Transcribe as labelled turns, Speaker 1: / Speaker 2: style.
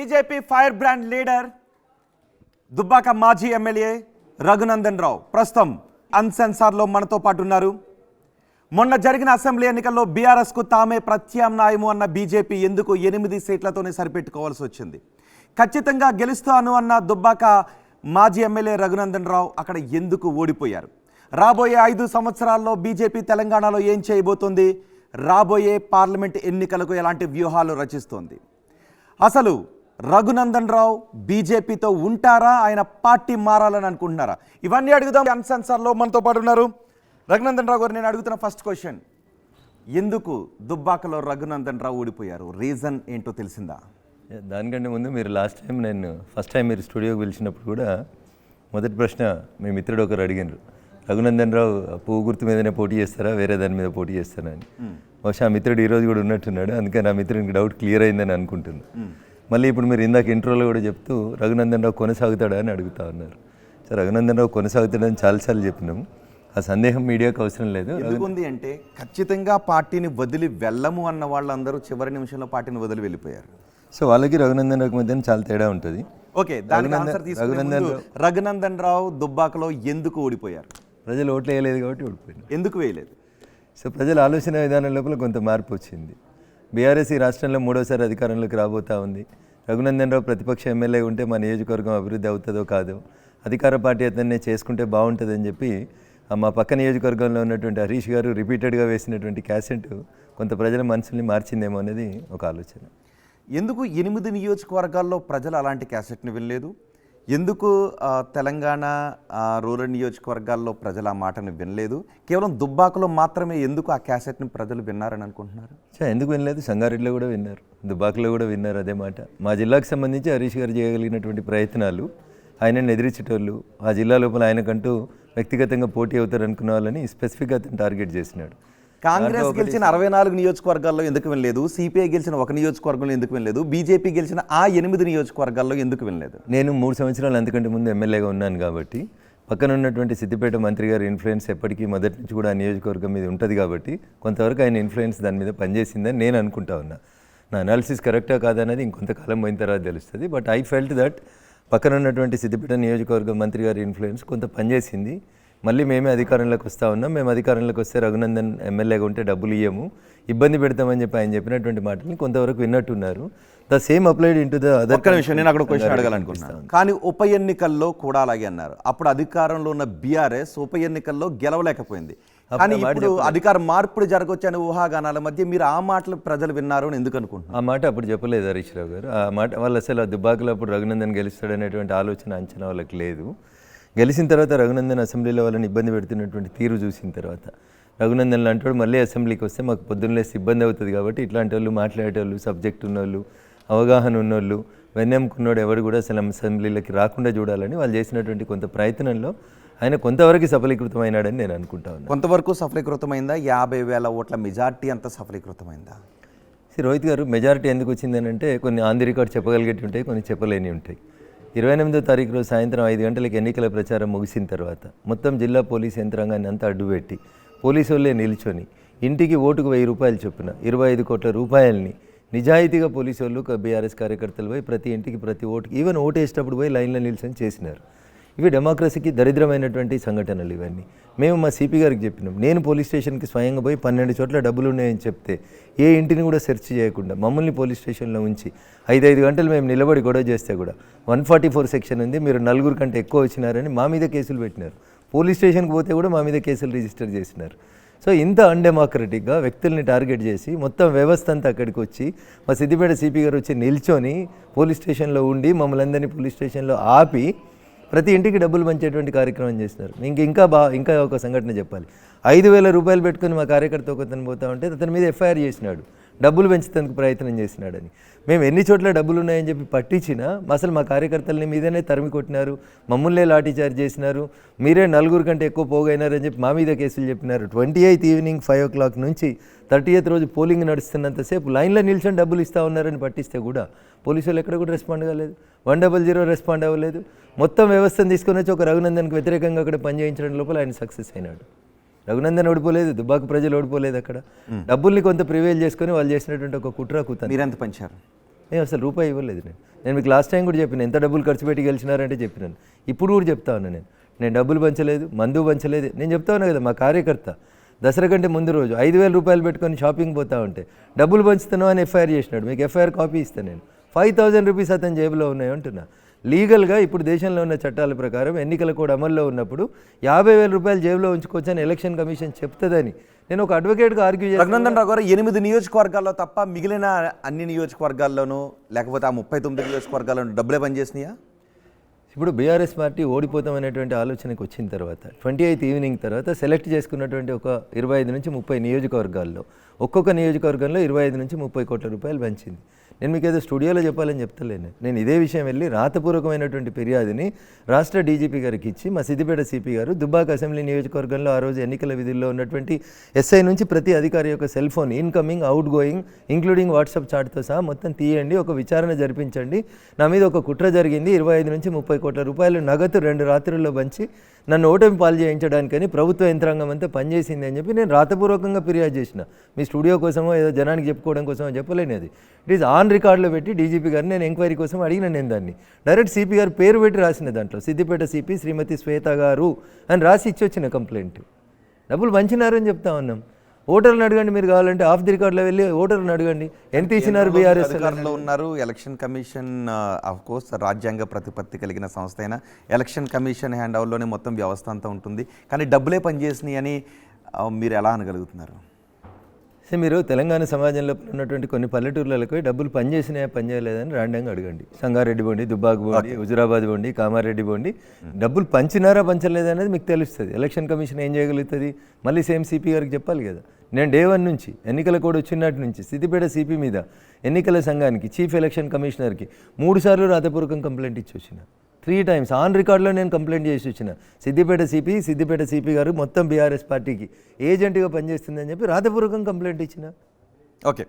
Speaker 1: BJP fire brand leader Dubbaka మాజీ MLA Raghunandan Rao ప్రస్తుతం అన్సెన్సార్లో మనతో పాటు ఉన్నారు. మొన్న జరిగిన అసెంబ్లీ ఎన్నికల్లో బీఆర్ఎస్కు తామే ప్రత్యామ్నాయము అన్న బీజేపీ ఎందుకు 8 సీట్లతోనే సరిపెట్టుకోవాల్సి వచ్చింది? ఖచ్చితంగా గెలుస్తాను అన్న దుబ్బాక మాజీ ఎమ్మెల్యే రఘునందన్ రావు అక్కడ ఎందుకు ఓడిపోయారు? రాబోయే 5 సంవత్సరాల్లో బీజేపీ తెలంగాణలో ఏం చేయబోతోంది? రాబోయే పార్లమెంట్ ఎన్నికలకు ఎలాంటి వ్యూహాలు రచిస్తోంది? అసలు రఘునందన్ రావు బీజేపీతో ఉంటారా, ఆయన పార్టీ మారాలని అనుకుంటున్నారా? ఇవన్నీ అడుగుదాం. అన్సెన్సార్లో మనతో పాటు ఉన్నారు రఘునందన్ రావు గారు. నేను అడుగుతున్న ఫస్ట్ క్వశ్చన్, ఎందుకు దుబ్బాకలో రఘునందన్ రావు ఓడిపోయారు? రీజన్ ఏంటో తెలిసిందా?
Speaker 2: దానికంటే ముందు మీరు ఫస్ట్ టైం మీరు స్టూడియోకి పిలిచినప్పుడు కూడా మొదటి ప్రశ్న మీ మిత్రుడు ఒకరు అడిగినారు, రఘునందన్ రావు పువ్వు గుర్తు మీదనే పోటీ చేస్తారా, వేరే దాని మీద పోటీ చేస్తారా అని. బహుశా ఆ మిత్రుడు ఈరోజు కూడా ఉన్నట్టున్నాడు, అందుకని ఆ మిత్రుడికి డౌట్ క్లియర్ అయిందని అనుకుంటున్నాను. మళ్ళీ ఇప్పుడు మీరు ఇందాక ఇంట్రోలో కూడా చెప్తూ రఘునందన్ రావు కొనసాగుతాడా అని అడుగుతా ఉన్నారు. సో రఘునందన్ రావు కొనసాగుతాడని చాలాసార్లు చెప్పినాము, ఆ సందేహం మీడియాకు అవసరం లేదు.
Speaker 1: ఎందుకుంది అంటే ఖచ్చితంగా పార్టీని వదిలి వెళ్ళము అన్న వాళ్ళందరూ చివరి నిమిషంలో పార్టీని వదిలి వెళ్ళిపోయారు.
Speaker 2: సో వాళ్ళకి రఘునందన్ రావు మధ్య చాలా తేడా ఉంటుంది.
Speaker 1: ఓకే, దానికి ఆన్సర్ తీసుకునే రఘునందన్ రావు దుబ్బాకలో ఎందుకు ఓడిపోయారు?
Speaker 2: ప్రజలు ఓట్లు వేయలేదు కాబట్టి ఓడిపోయారు.
Speaker 1: ఎందుకు వేయలేదు?
Speaker 2: సో ప్రజల ఆలోచన విధానం లోపల కొంత మార్పు వచ్చింది. బీఆర్ఎస్ ఈ రాష్ట్రంలో 3వసారి అధికారంలోకి రాబోతా ఉంది. రఘునందన్ రావు ప్రతిపక్ష ఎమ్మెల్యే ఉంటే మా నియోజకవర్గం అభివృద్ధి అవుతుందో కాదో, అధికార పార్టీ అతన్నే చేసుకుంటే బాగుంటుందని చెప్పి మా పక్క నియోజకవర్గంలో ఉన్నటువంటి హరీష్ గారు రిపీటెడ్గా వేసినటువంటి క్యాసెట్ కొంత ప్రజల మనసుల్ని మార్చిందేమో అనేది ఒక ఆలోచన.
Speaker 1: ఎందుకు 8 నియోజకవర్గాల్లో ప్రజలు అలాంటి క్యాసెట్ని వినలేదు? ఎందుకు తెలంగాణ రూరల్ నియోజకవర్గాల్లో ప్రజలు ఆ మాటను వినలేదు? కేవలం దుబ్బాకలో మాత్రమే ఎందుకు ఆ క్యాసెట్ని ప్రజలు విన్నారని అనుకుంటున్నారు?
Speaker 2: ఎందుకు వినలేదు? సంగారెడ్డిలో కూడా విన్నారు, దుబ్బాకలో కూడా విన్నారు అదే మాట. మా జిల్లాకు సంబంధించి హరీష్ గారు చేయగలిగినటువంటి ప్రయత్నాలు, ఆయనను ఎదిరించేటోళ్ళు, ఆ జిల్లా లోపల ఆయనకంటూ వ్యక్తిగతంగా పోటీ అవుతారు అనుకున్న వాళ్ళని స్పెసిఫిక్గా అతను టార్గెట్ చేసినాడు.
Speaker 1: కాంగ్రెస్ గెలిచిన 64 నియోజకవర్గాల్లో ఎందుకు వినలేదు? సిపిఐ గెలిచిన 1 నియోజకవర్గంలో ఎందుకు వినలేదు? బీజేపీ గెలిచిన ఆ 8 నియోజకవర్గాల్లో ఎందుకు వినలేదు?
Speaker 2: నేను 3 సంవత్సరాలు అంతకంటే ముందు ఎమ్మెల్యేగా ఉన్నాను కాబట్టి పక్కన ఉన్నటువంటి సిద్దిపేట మంత్రి గారి ఇన్ఫ్లుయెన్స్ ఎప్పటికీ మొదటి నుంచి కూడా ఆ నియోజకవర్గం మీద ఉంటుంది కాబట్టి కొంతవరకు ఆయన ఇన్ఫ్లుయెన్స్ దాని మీద పనిచేసిందని నేను అనుకుంటా ఉన్నా. నా అనాలిసిస్ కరెక్టా కాదన్నది ఇంకొంతకాలం పోయిన తర్వాత తెలుస్తుంది. బట్ ఐ ఫెల్ట్ దట్ పక్కన ఉన్నటువంటి సిద్దిపేట నియోజకవర్గం మంత్రి గారి ఇన్ఫ్లుయెన్స్ కొంత పనిచేసింది. మళ్ళీ మేమే అధికారంలోకి వస్తూ ఉన్నాం. మేము అధికారంలోకి వస్తే రఘునందన్ ఎమ్మెల్యేగా ఉంటే డబ్బులు ఇయ్యము, ఇబ్బంది పెడతామని చెప్పి ఆయన చెప్పినటువంటి మాటని కొంతవరకు విన్నట్టున్నారు. The same applied into the other.
Speaker 1: విషయం నేను అక్కడ క్వశ్చన్ అడగాలనుకుంటున్నాను. కానీ ఉప ఎన్నికల్లో కూడా అలాగే అన్నారు. అప్పుడు అధికారంలో ఉన్న బీఆర్ఎస్ ఉప ఎన్నికల్లో గెలవలేకపోయింది. కానీ ఇప్పుడు అధికార మార్పుడు జరగవచ్చు అనే ఊహాగానాల మధ్య మీరు ఆ మాటలు ప్రజలు విన్నారు అని ఎందుకు అనుకుంటున్నారు?
Speaker 2: ఆ మాట అప్పుడు చెప్పలేదు హరీష్ రావు గారు. ఆ మాట వాళ్ళు అసలు దుబ్బాకలో అప్పుడు రఘునందన్ గెలుస్తాడనేటువంటి ఆలోచన అంచనా వాళ్ళకి లేదు. గెలిచిన తర్వాత రఘునందన్ అసెంబ్లీలో వాళ్ళని ఇబ్బంది పెడుతున్నటువంటి తీరు చూసిన తర్వాత రఘునందన్ లాంటి వాడు మళ్ళీ అసెంబ్లీకి వస్తే మాకు పొద్దున్నలేసి ఇబ్బంది అవుతుంది కాబట్టి ఇట్లాంటి వాళ్ళు మాట్లాడేటోళ్ళు, సబ్జెక్ట్ ఉన్నోళ్ళు, అవగాహన ఉన్నోళ్ళు, వెన్నెముకున్నోడు ఎవరు కూడా అసలు అసెంబ్లీలోకి రాకుండా చూడాలని వాళ్ళు చేసినటువంటి కొంత ప్రయత్నంలో ఆయన కొంతవరకు సఫలీకృతమైనాడని నేను అనుకుంటా ఉన్నాను.
Speaker 1: కొంతవరకు సఫలీకృతమైందా? 50,000 ఓట్ల మెజార్టీ అంతా సఫలీకృతమైందా?
Speaker 2: రోహిత్ గారు, మెజారిటీ ఎందుకు వచ్చిందని అంటే కొన్ని ఆన్ ది రికార్డ్ చెప్పగలిగేవి ఉంటాయి, కొన్ని చెప్పలేని ఉంటాయి. 28వ తారీఖు రోజు సాయంత్రం 5 గంటలకు ఎన్నికల ప్రచారం ముగిసిన తర్వాత మొత్తం జిల్లా పోలీసు యంత్రాంగాన్ని అంతా అడ్డుపెట్టి పోలీసు వాళ్ళే నిల్చొని ఇంటికి ఓటుకు 1000 రూపాయలు చొప్పున 25 కోట్ల రూపాయలని నిజాయితీగా పోలీసు వాళ్ళు బీఆర్ఎస్ కార్యకర్తలు పోయి ప్రతి ఇంటికి ప్రతి ఓటుకి ఈవెన్ ఓటు వేసేటప్పుడు పోయి లైన్లో నిల్చొని చేసినారు. ఇవి డెమోక్రసీకి దరిద్రమైనటువంటి సంఘటనలు ఇవన్నీ. మేము మా సిపి గారికి చెప్పినాం. నేను పోలీస్ స్టేషన్కి స్వయంగా పోయి 12 చోట్ల డబ్బులు ఉన్నాయని చెప్తే ఏ ఇంటిని కూడా సెర్చ్ చేయకుండా మమ్మల్ని పోలీస్ స్టేషన్లో ఉంచి 5 గంటలు మేము నిలబడి గొడవ చేస్తే కూడా 144 సెక్షన్ ఉంది, మీరు 4 కంటే ఎక్కువ వచ్చినారని మా మీద కేసులు పెట్టినారు. పోలీస్ స్టేషన్కి పోతే కూడా మా మీద కేసులు రిజిస్టర్ చేసినారు. సో ఇంత అన్డెమోక్రటిక్గా వ్యక్తుల్ని టార్గెట్ చేసి మొత్తం వ్యవస్థ అంతా అక్కడికి వచ్చి మా సిద్దిపేట సిపి గారు వచ్చి నిల్చొని పోలీస్ స్టేషన్లో ఉండి మమ్మల్ని అందరినీ పోలీస్ స్టేషన్లో ఆపి ప్రతి ఇంటికి డబ్బులు పంచేటువంటి కార్యక్రమం చేస్తున్నారు. ఇంకా ఒక సంఘటన చెప్పాలి. 5,000 రూపాయలు పెట్టుకుని మా కార్యకర్త ఒకతను పోతా ఉంటే అతని మీద ఎఫ్ఐఆర్ చేసినాడు, డబ్బులు పెంచేందుకు ప్రయత్నం చేసినాడని. మేము ఎన్ని చోట్ల డబ్బులు ఉన్నాయని చెప్పి పట్టించినా అసలు మా కార్యకర్తలని మీదనే తరిమి కొట్టినారు, మమ్మల్నే లాఠీ చార్జ్ చేసినారు, మీరే 4 కంటే ఎక్కువ పోగైనారని చెప్పి మా మీద కేసులు చెప్పినారు. 28th ఈవినింగ్ 5 o'clock నుంచి 30th రోజు పోలింగ్ నడుస్తున్నంతసేపు లైన్లో నిల్చొని డబ్బులు ఇస్తూ ఉన్నారని పట్టిస్తే కూడా పోలీసులు ఎక్కడ కూడా రెస్పాండ్ కాలేదు, 100 రెస్పాండ్ అవ్వలేదు. మొత్తం వ్యవస్థను తీసుకొని వచ్చి ఒక రఘునందన్కి వ్యతిరేకంగా అక్కడ పనిచేయించడం లోపల ఆయన సక్సెస్ అయినాడు. రఘునందన్ ఓడిపోలేదు, దుబ్బాక ప్రజలు ఓడిపోలేదు. అక్కడ డబ్బుల్ని కొంత ప్రివేల్ చేసుకొని వాళ్ళు చేసినటువంటి ఒక కుట్ర కూత.
Speaker 1: మీరెంత పంచారు?
Speaker 2: నేను అసలు రూపాయి ఇవ్వలేదు. నేను మీకు లాస్ట్ టైం కూడా చెప్పిన ఎంత డబ్బులు ఖర్చు పెట్టి గెలిచినారంటే చెప్పినాను. ఇప్పుడు కూడా చెప్తా ఉన్నా నేను డబ్బులు పంచలేదు, మందు పంచలేదు. నేను చెప్తా ఉన్నా కదా, మా కార్యకర్త దసరా కంటే ముందు రోజు 5,000 రూపాయలు పెట్టుకొని షాపింగ్ పోతా ఉంటే డబ్బులు పంచుతున్నావు అని ఎఫ్ఐఆర్ చేసినాడు. మీకు ఎఫ్ఐఆర్ కాపీ ఇస్తాను నేను. 5,000 రూపీస్ అతని జేబులో ఉన్నాయి అంటున్నా. లీగల్గా ఇప్పుడు దేశంలో ఉన్న చట్టాల ప్రకారం ఎన్నికల కోడ్ అమల్లో ఉన్నప్పుడు 50,000 రూపాయలు జేబులో ఉంచుకోవచ్చని ఎలక్షన్ కమిషన్ చెప్తుందని నేను ఒక అడ్వకేట్గా ఆర్గ్యూ చేస్తాను.
Speaker 1: రఘునందన్ రావు గారు 8 నియోజకవర్గాల్లో తప్ప మిగిలిన అన్ని నియోజకవర్గాల్లోనూ లేకపోతే ఆ 39 నియోజకవర్గాల్లోనూ డబ్బులే పనిచేసినాయా?
Speaker 2: ఇప్పుడు బీఆర్ఎస్ పార్టీ ఓడిపోతామనేటువంటి ఆలోచనకు వచ్చిన తర్వాత 28th ఈవినింగ్ తర్వాత సెలెక్ట్ చేసుకున్నటువంటి ఒక 25 నుంచి 30 నియోజకవర్గాల్లో ఒక్కొక్క నియోజకవర్గంలో 25 నుంచి 30 కోట్ల రూపాయలు పంచింది. నేను మీకు ఏదో స్టూడియోలో చెప్పాలని చెప్తలేను. నేను ఇదే విషయం వెళ్ళి రాతపూర్వకమైనటువంటి ఫిర్యాదుని రాష్ట్ర డీజీపీ గారికి ఇచ్చి మా సిద్దిపేట సిపి గారు దుబ్బాక అసెంబ్లీ నియోజకవర్గంలో ఆ రోజు ఎన్నికల విధుల్లో ఉన్నటువంటి ఎస్ఐ నుంచి ప్రతి అధికారి యొక్క cell phone incoming, outgoing, including WhatsApp చాట్తో సహా మొత్తం తీయండి, ఒక విచారణ జరిపించండి, నా మీద ఒక కుట్ర జరిగింది, 25 నుంచి 30 కోట్ల రూపాయలు నగదు 2 రాత్రుల్లో పంచి నన్ను ఓటమి పాలు చేయించడానికని ప్రభుత్వ యంత్రాంగం అంతా పనిచేసింది అని చెప్పి నేను రాతపూర్వకంగా ఫిర్యాదు చేసిన. మీ స్టూడియో కోసమో ఏదో జనానికి చెప్పుకోవడం కోసమో చెప్పలేని అది. ఇట్ ఈస్ ఆన్ రికార్డులో పెట్టి డీజీపీ గారిని నేను ఎంక్వైరీ కోసం అడిగిన. నేను దాన్ని డైరెక్ట్ సిపి గారు పేరు పెట్టి రాసిన దాంట్లో సిద్దిపేట సిపి శ్రీమతి శ్వేత గారు అని రాసి ఇచ్చి వచ్చిన కంప్లైంట్. డబ్బులు పంచినారని చెప్తా ఉన్నాం. ఓటర్లను అడగండి, మీరు కావాలంటే ఆఫ్ ది రికార్డులో వెళ్ళి ఓటర్లను అడగండి ఎంత ఇచ్చినారు బీఆర్ఎస్.
Speaker 1: అధికారంలో ఉన్నారు. ఎలక్షన్ కమిషన్ ఆఫ్ కోర్స్ రాజ్యాంగ ప్రతిపత్తి కలిగిన సంస్థ అయినా ఎలక్షన్ కమిషన్ హ్యాండ్ ఓవర్లోనే మొత్తం వ్యవస్థ అంతా ఉంటుంది. కానీ డబ్బులే పనిచేసినాయి అని మీరు ఎలా అనగలుగుతున్నారు?
Speaker 2: సో మీరు తెలంగాణ సమాజంలో ఉన్నటువంటి కొన్ని పల్లెటూర్లకు డబ్బులు పనిచేసినాయా పనిచేయలేదని ర్యాండంగా అడగండి. సంగారెడ్డి బోండి, దుబ్బాక బోండి, హుజురాబాద్ బోండి, కామారెడ్డి బోండి, డబ్బులు పంచినారా పంచలేదు అనేది మీకు తెలుస్తుంది. ఎలక్షన్ కమిషన్ ఏం చేయగలుగుతుంది? మళ్ళీ సేమ్ సిపి గారికి చెప్పాలి కదా. నేను డే 1 నుంచి ఎన్నికల కోడ్ వచ్చినట్టు నుంచి సిద్దిపేట సిపి మీద ఎన్నికల సంఘానికి, చీఫ్ ఎలక్షన్ కమిషనర్కి 3 సార్లు రాతపూర్వకం కంప్లైంట్ ఇచ్చి వచ్చిన. 3 times ఆన్ రికార్డులో నేను కంప్లైంట్ చేసి వచ్చిన. సిద్దిపేట సిపి గారు మొత్తం బీఆర్ఎస్ పార్టీకి ఏజెంట్గా పనిచేస్తుందని చెప్పి రాతపూర్వకం కంప్లైంట్ ఇచ్చిన.
Speaker 1: ఓకే.